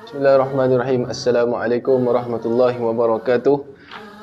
Bismillahirrahmanirrahim. Assalamualaikum warahmatullahi wabarakatuh.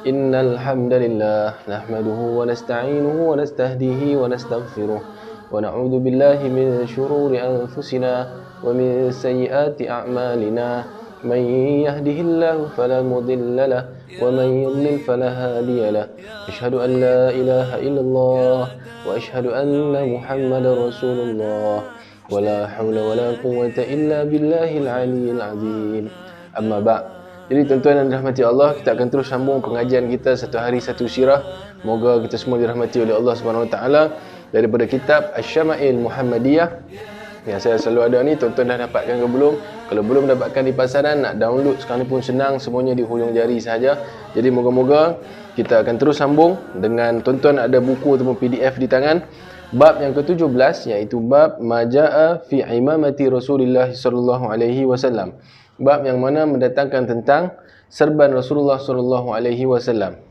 Innal hamdalillah nahmaduhu wa nasta'inuhu wa nastahdihi wa nastaghfiruh wa na'udzu billahi min shururi anfusina wa min sayyiati a'malina. Man yahdihillahu fala mudilla lahu wa man yudlil fala hadiya lahu. Asyhadu an la ilaha illallah wa asyhadu anna Muhammadar Rasulullah. Wala haula wala quwwata illa billahil aliyyil azim. Amma ba'. Jadi tuan-tuan dan dirahmati Allah, kita akan terus sambung pengajian kita satu hari satu sirah. Moga kita semua dirahmati oleh Allah Subhanahu Wa Taala daripada kitab Asy-Syama'il Muhammadiyah. Yang saya selalu ada ni, tuan-tuan dah dapatkan ke belum? Kalau belum dapatkan di pasaran, nak download sekarang ni pun senang, semuanya di hujung jari sahaja. Jadi moga-moga kita akan terus sambung dengan tuan-tuan ada buku ataupun PDF di tangan. Bab yang ke-17 iaitu bab majaa fi imamati Rasulullah sallallahu alaihi wasallam. Bab yang mana mendatangkan tentang serban Rasulullah sallallahu alaihi wasallam.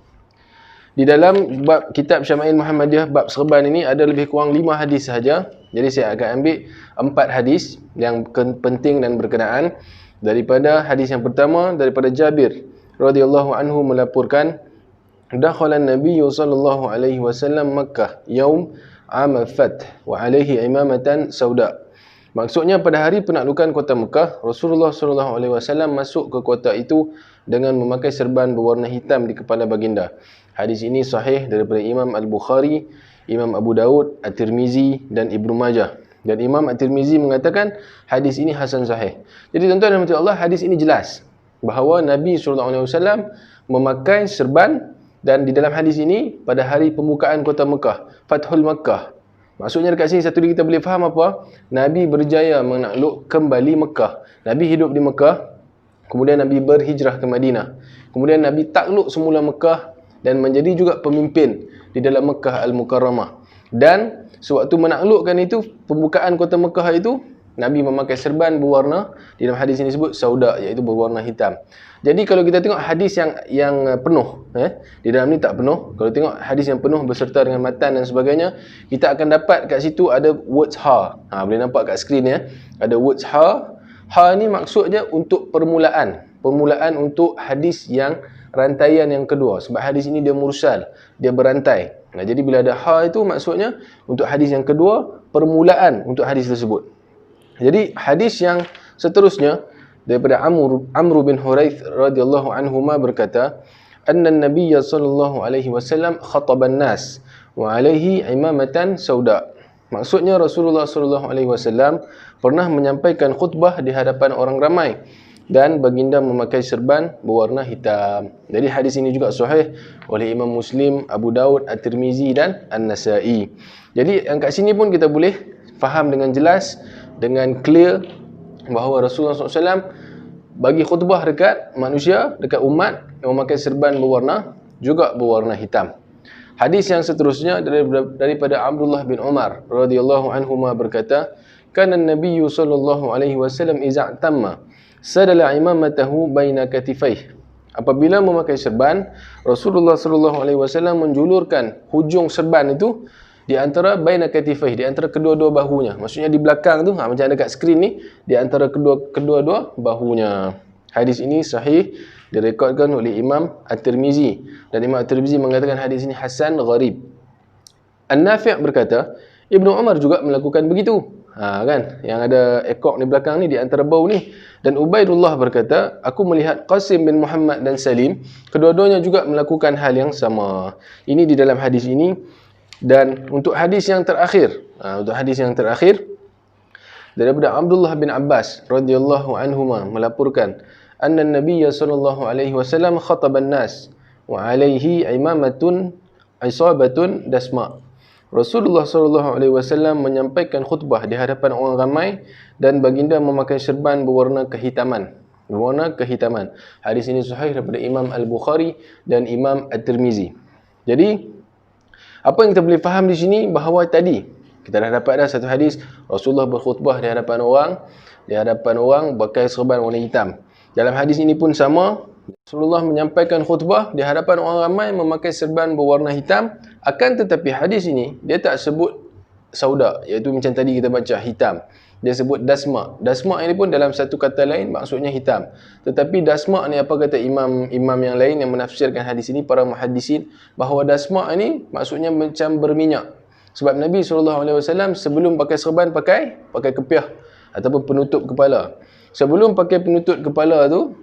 Di dalam bab kitab Syama'il Muhammadiyah bab serban ini ada lebih kurang 5 hadis sahaja. Jadi saya akan ambil 4 hadis yang penting dan berkenaan. Daripada hadis yang pertama daripada Jabir radhiyallahu anhu melaporkan, dakhala an-nabiy sallallahu alaihi wasallam Makkah yaum amal fath wa alaihi imamatan sauda. Maksudnya pada hari penaklukan kota Mekah, Rasulullah sallallahu alaihi wasallam masuk ke kota itu dengan memakai serban berwarna hitam di kepala baginda. Hadis ini sahih daripada Imam Al-Bukhari, Imam Abu Daud, At-Tirmizi dan Ibnu Majah. Dan Imam At-Tirmizi mengatakan hadis ini hasan sahih. Jadi tuan-tuan dan puan-puan Allah, hadis ini jelas bahawa Nabi sallallahu alaihi wasallam memakai serban. Dan di dalam hadis ini, pada hari pembukaan kota Mekah, Fathul Makkah. Maksudnya dekat sini satu lagi kita boleh faham apa? Nabi berjaya menakluk kembali Mekah. Nabi hidup di Mekah, kemudian Nabi berhijrah ke Madinah. Kemudian Nabi takluk semula Mekah dan menjadi juga pemimpin di dalam Mekah Al-Mukarramah. Dan sewaktu menaklukkan itu, pembukaan kota Mekah itu, Nabi memakai serban berwarna, di dalam hadis ini disebut sauda, iaitu berwarna hitam. Jadi kalau kita tengok hadis yang penuh, di dalam ni tak penuh. Kalau tengok hadis yang penuh beserta dengan matan dan sebagainya, kita akan dapat kat situ ada words ha. Boleh nampak kat skrin ya. Ada words ha. Ha ni maksudnya untuk permulaan. Permulaan untuk hadis yang rantaian yang kedua. Sebab hadis ini dia mursal, dia berantai. Jadi bila ada ha itu maksudnya untuk hadis yang kedua, permulaan untuk hadis tersebut. Jadi hadis yang seterusnya daripada Amr bin Huraith radhiyallahu anhuma berkata, anna an-nabiy sallallahu alaihi wasallam khataban nas wa alaihi imamatan sauda. Maksudnya Rasulullah sallallahu alaihi wasallam pernah menyampaikan khutbah di hadapan orang ramai dan baginda memakai serban berwarna hitam. Jadi hadis ini juga sahih oleh Imam Muslim, Abu Daud, At-Tirmizi dan An-Nasa'i. Jadi kat sini pun kita boleh faham dengan jelas, dengan clear bahawa Rasulullah SAW bagi khutbah dekat manusia, dekat umat yang memakai serban berwarna, juga berwarna hitam. Hadis yang seterusnya daripada Abdullah bin Umar radhiyallahu anhuma berkata, kana an-nabiy sallallahu alaihi wasallam idza tamma sadala imamatahu baina katifaihi. Apabila memakai serban, Rasulullah sallallahu alaihi wasallam menjulurkan hujung serban itu di antara baina katifaihi, di antara kedua-dua bahunya. Maksudnya di belakang tu, macam ada kat skrin ni, di antara kedua-dua bahunya. Hadis ini sahih, direkodkan oleh Imam At-Tirmizi. Dan Imam At-Tirmizi mengatakan hadis ini hasan gharib. An-Nafi' berkata, Ibnu Umar juga melakukan begitu. Kan? Yang ada ekor di belakang ni, di antara bau ni. Dan Ubaidullah berkata, aku melihat Qasim bin Muhammad dan Salim, kedua-duanya juga melakukan hal yang sama. Ini di dalam hadis ini. Dan untuk hadis yang terakhir, daripada Abdullah bin Abbas radhiyallahu anhuma melaporkan, anna an-nabiy sallallahu alaihi wasallam khataban nas wa alaihi imamatun isabatun dasma. Rasulullah sallallahu alaihi wasallam menyampaikan khutbah di hadapan orang ramai dan baginda memakai serban berwarna kehitaman. Hadis ini sahih daripada Imam Al-Bukhari dan Imam At-Tirmizi. Jadi apa yang kita boleh faham di sini, bahawa tadi kita dah dapat dah satu hadis Rasulullah berkhutbah di hadapan orang pakai serban warna hitam. Dalam hadis ini pun sama, Rasulullah menyampaikan khutbah di hadapan orang ramai memakai serban berwarna hitam. Akan tetapi hadis ini dia tak sebut sauda, iaitu macam tadi kita baca hitam. dia sebut dasma. Dasma ini pun dalam satu kata lain maksudnya hitam. Tetapi dasma ni apa kata imam yang lain yang menafsirkan hadis ini, para muhaddisin, bahawa dasma ini maksudnya macam berminyak. Sebab Nabi SAW sebelum pakai serban pakai kepiah ataupun penutup kepala. Sebelum pakai penutup kepala tu,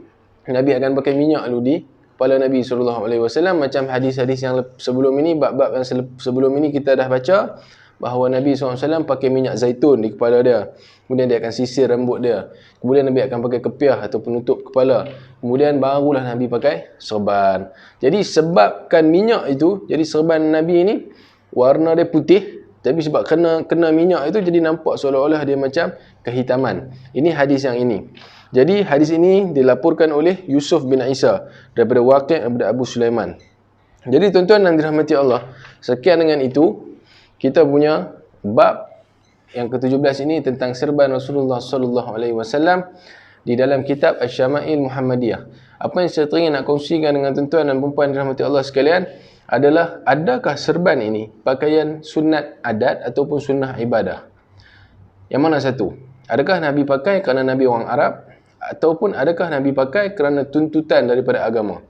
Nabi akan pakai minyak dulu di kepala Nabi SAW. Macam hadis-hadis yang sebelum ini, bab-bab yang sebelum ini kita dah baca, bahawa Nabi SAW pakai minyak zaitun di kepala dia. Kemudian dia akan sisir rambut dia. Kemudian Nabi akan pakai kepiah atau penutup kepala. Kemudian barulah Nabi pakai serban. Jadi sebabkan minyak itu, jadi serban Nabi ini warna dia putih, tapi sebab kena minyak itu jadi nampak seolah-olah dia macam kehitaman. Ini hadis yang ini. Jadi hadis ini dilaporkan oleh Yusuf bin Isa daripada Waqi' daripada Abu Sulaiman. Jadi tuan-tuan yang dirahmati Allah, sekian dengan itu kita punya bab yang ke-17 ini tentang serban Rasulullah SAW di dalam kitab Asy-Syama'il Muhammadiyah. Apa yang saya teringin nak kongsikan dengan tuan-tuan dan puan-puan dirahmati Allah sekalian adalah, adakah serban ini pakaian sunat adat ataupun sunnah ibadah? Yang mana satu? Adakah Nabi pakai kerana Nabi orang Arab, ataupun adakah Nabi pakai kerana tuntutan daripada agama?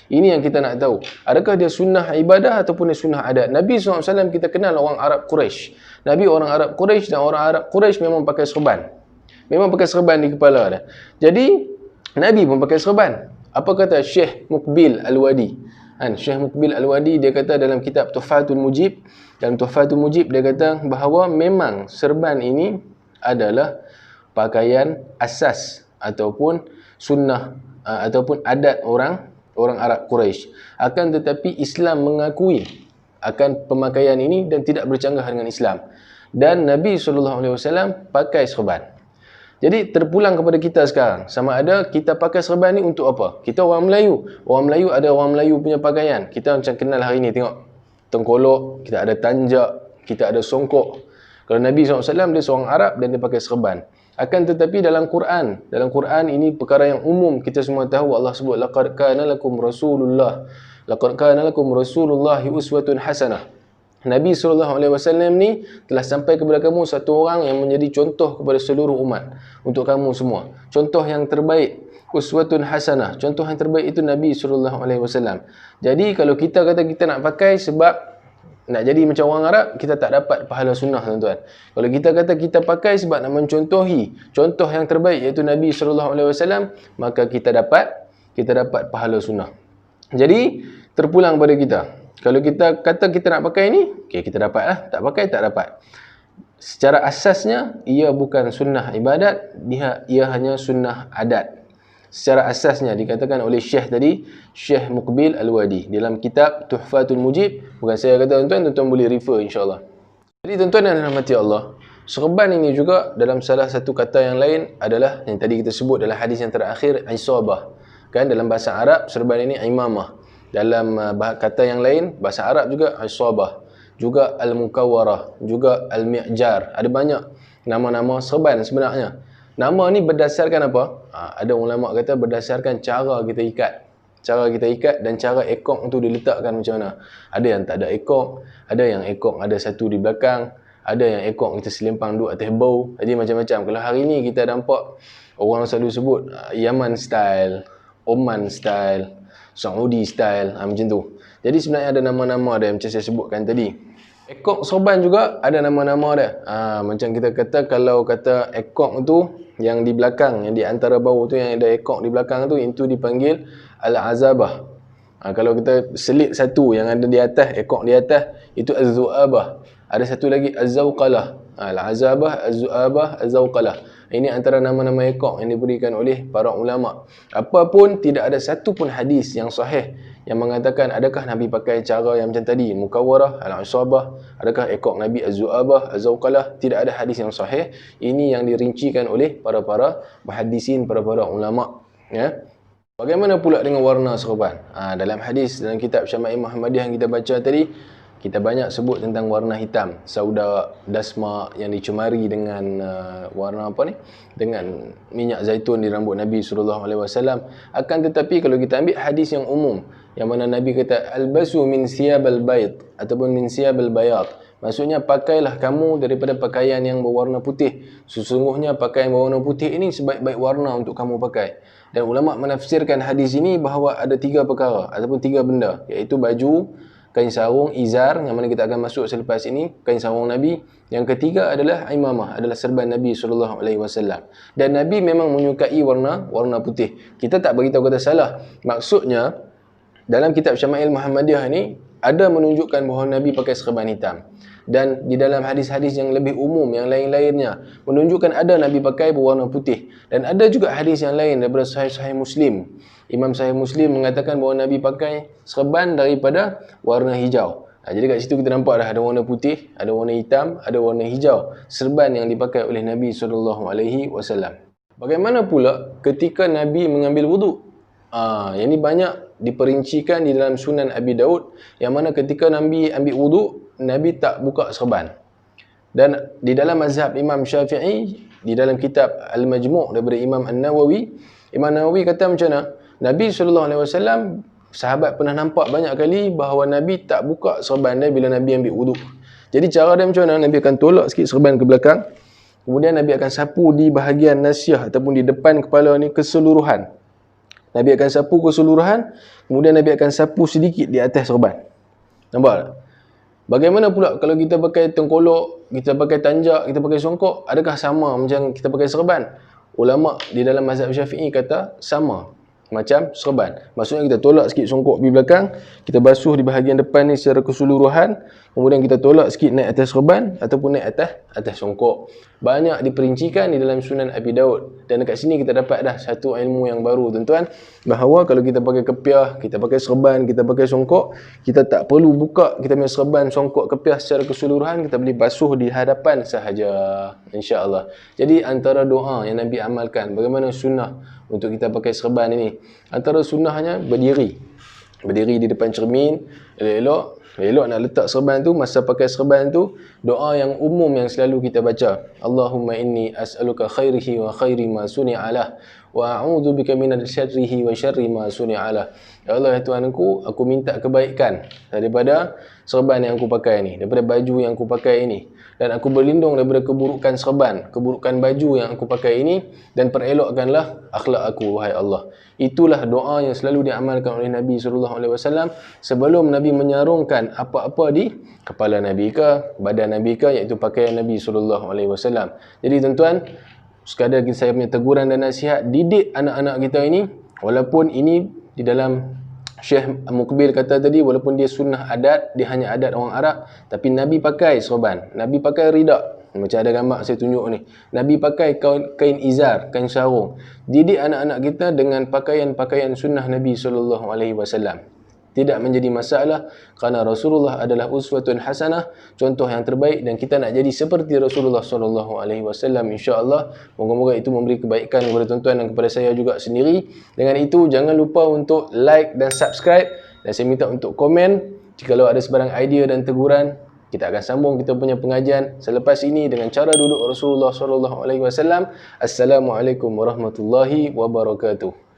Ini yang kita nak tahu. Adakah dia sunnah ibadah ataupun dia sunnah adat? Nabi SAW kita kenal orang Arab Quraisy. Nabi orang Arab Quraisy, dan orang Arab Quraisy memang pakai serban. Memang pakai serban di kepala dia. Jadi Nabi pun pakai serban. Apa kata Syekh Muqbil Al-Wadi? Syekh Muqbil Al-Wadi dia kata dalam kitab Tuhfatul Mujib, dalam Tuhfatul Mujib dia kata bahawa memang serban ini adalah pakaian asas ataupun sunnah ataupun adat orang Arab Quraisy. Akan tetapi Islam mengakui akan pemakaian ini dan tidak bercanggah dengan Islam. Dan Nabi SAW pakai serban. Jadi terpulang kepada kita sekarang, sama ada kita pakai serban ni untuk apa? Kita orang Melayu. Orang Melayu ada orang Melayu punya pakaian. Kita macam kenal hari ni, tengok tengkolok, kita ada tanjak, kita ada songkok. Kalau Nabi SAW dia seorang Arab dan dia pakai serban. Akan tetapi dalam Quran ini perkara yang umum, kita semua tahu Allah sebut laqad kana lakum Rasulullahi uswatun hasanah. Nabi SAW ni telah sampai kepada kamu satu orang yang menjadi contoh kepada seluruh umat, untuk kamu semua. Contoh yang terbaik, uswatun hasanah. Contoh yang terbaik itu Nabi SAW. Jadi kalau kita kata kita nak pakai sebab nak jadi macam orang Arab, kita tak dapat pahala sunnah, tuan-tuan. Kalau kita kata kita pakai sebab nak mencontohi contoh yang terbaik iaitu Nabi SAW, maka kita dapat pahala sunnah. Jadi terpulang pada kita. Kalau kita kata kita nak pakai ni, okay, kita dapat lah. Tak pakai, tak dapat. Secara asasnya, ia bukan sunnah ibadat, ia hanya sunnah adat. Secara asasnya, dikatakan oleh Syekh tadi, Syekh Muqbil Al-Wadi. Dalam kitab Tuhfatul Mujib, bukan saya kata tuan-tuan boleh refer insyaAllah. Jadi tuan-tuan yang dirahmati Allah, serban ini juga dalam salah satu kata yang lain adalah, yang tadi kita sebut dalam hadis yang terakhir, isabah. Kan dalam bahasa Arab, serban ini imamah. Dalam kata yang lain, bahasa Arab juga isabah, juga al-mukawwarah, juga al-mi'jar. Ada banyak nama-nama serban sebenarnya. Nama ni berdasarkan apa? Ada ulama kata berdasarkan cara kita ikat. Cara kita ikat dan cara ekor tu diletakkan macam mana. Ada yang tak ada ekor, ada yang ekor ada satu di belakang, ada yang ekor kita selimpang duduk atas bau. Jadi macam-macam. Kalau hari ni kita nampak orang selalu sebut Yaman style, Oman style, Saudi style, macam tu. Jadi sebenarnya ada nama-nama dia macam saya sebutkan tadi. Ekor sorban juga ada nama-nama dia. Macam kita kata, kalau kata ekor tu yang di belakang, yang di antara bau tu yang ada ekor di belakang tu, itu dipanggil al-azabah. Kalau kita selit satu yang ada di atas, ekor di atas, itu az-zu'abah. Ada satu lagi az-zawqalah. Al-azabah, az-zu'abah, az-zawqalah. Ini antara nama-nama ekor yang diberikan oleh para ulama. Apapun, tidak ada satu pun hadis yang sahih yang mengatakan adakah Nabi pakai cara yang macam tadi, mukawwarah, al-isabah, adakah ekor Nabi az-zu'abah, az-zawqalah. Tidak ada hadis yang sahih. Ini yang dirincikan oleh para muhaddisin, para ulama, ya. Bagaimana pula dengan warna serban? Dalam hadis, dalam kitab Syama'il Muhammadiyah yang kita baca tadi, kita banyak sebut tentang warna hitam, sauda, dasma, yang dicemari dengan warna apa ni? Dengan minyak zaitun di rambut Nabi SAW. Akan tetapi kalau kita ambil hadis yang umum, yang mana Nabi kata albasu min siyabal bayd ataupun min siyabal bayad, Maksudnya pakailah kamu daripada pakaian yang berwarna putih. Sesungguhnya pakaian berwarna putih ini sebaik-baik warna untuk kamu pakai. Dan ulama menafsirkan hadis ini bahawa ada 3 perkara ataupun 3 benda, iaitu baju, kain sarung, izar yang mana kita akan masuk selepas ini, kain sarung Nabi. Yang ketiga adalah imamah, adalah serban Nabi SAW. Dan Nabi memang menyukai warna putih. Kita tak beritahu kata salah. Maksudnya dalam kitab Syama'il Muhammadiyah ni ada menunjukkan bahawa Nabi pakai serban hitam. Dan di dalam hadis-hadis yang lebih umum yang lain-lainnya menunjukkan ada Nabi pakai berwarna putih. Dan ada juga hadis yang lain daripada Sahih Muslim. Imam Sahih Muslim mengatakan bahawa Nabi pakai serban daripada warna hijau. Jadi kat situ kita nampak dah ada warna putih, ada warna hitam, ada warna hijau. Serban yang dipakai oleh Nabi SAW. Bagaimana pula ketika Nabi mengambil wuduk? Yang ini banyak diperincikan di dalam Sunan Abi Daud, yang mana ketika Nabi ambil wuduk, Nabi tak buka serban. Dan di dalam mazhab Imam Syafi'i, di dalam kitab Al-Majmu' daripada Imam An-Nawawi, Imam Nawawi kata macam mana? Nabi SAW, sahabat pernah nampak banyak kali bahawa Nabi tak buka serban dia bila Nabi ambil wuduk. Jadi cara dia macam mana? Nabi akan tolak sikit serban ke belakang, kemudian Nabi akan sapu di bahagian nasyah ataupun di depan kepala ni keseluruhan. Nabi akan sapu keseluruhan, kemudian Nabi akan sapu sedikit di atas serban. Nampak tak? Bagaimana pula kalau kita pakai tengkolok, kita pakai tanjak, kita pakai songkok, adakah sama macam kita pakai serban? Ulama di dalam mazhab Syafi'i kata sama macam serban. Maksudnya kita tolak sikit songkok di belakang, kita basuh di bahagian depan ni secara keseluruhan, kemudian kita tolak sikit naik atas serban ataupun naik atas songkok. Banyak diperincikan di dalam Sunan Abi Daud. Dan dekat sini kita dapat dah satu ilmu yang baru, tuan-tuan, bahawa kalau kita pakai kepiah, kita pakai serban, kita pakai songkok, kita tak perlu buka kita punya serban, songkok, kepiah secara keseluruhan, kita boleh basuh di hadapan sahaja, insya-Allah. Jadi antara doa yang Nabi amalkan, bagaimana sunnah untuk kita pakai serban ini? Antara sunnahnya berdiri di depan cermin, elok nak letak serban tu. Masa pakai serban tu, doa yang umum yang selalu kita baca, Allahumma inni as'aluka khairihi wa khairi ma suni'alah wa a'udzu bika min syarrihi wa syarri ma suni'alah. Ya Allah, ya Tuhanku, aku minta kebaikan daripada serban yang aku pakai ni, daripada baju yang aku pakai ini, dan aku berlindung daripada keburukan serban, keburukan baju yang aku pakai ini, dan perelokkanlah akhlak aku, wahai Allah. Itulah doa yang selalu diamalkan oleh Nabi SAW sebelum Nabi menyarungkan apa-apa di kepala Nabi ke, badan Nabi ke, iaitu pakaian Nabi SAW. Jadi tuan-tuan, sekadar saya punya teguran dan nasihat, didik anak-anak kita ini, walaupun ini di dalam Syekh Muqbil kata tadi, walaupun dia sunnah adat, dia hanya adat orang Arab, tapi Nabi pakai serban, Nabi pakai rida. Macam ada gambar saya tunjuk ni, Nabi pakai kain izar, kain sarung. Didik anak-anak kita dengan pakaian-pakaian sunnah Nabi SAW. Tidak menjadi masalah, kerana Rasulullah adalah uswatun hasanah, contoh yang terbaik, dan kita nak jadi seperti Rasulullah SAW, insya-Allah. Moga-moga itu memberi kebaikan kepada tuan-tuan dan kepada saya juga sendiri. Dengan itu, jangan lupa untuk like dan subscribe, dan saya minta untuk komen jikalau ada sebarang idea dan teguran. Kita akan sambung kita punya pengajian selepas ini dengan cara duduk Rasulullah SAW. Assalamualaikum warahmatullahi wabarakatuh.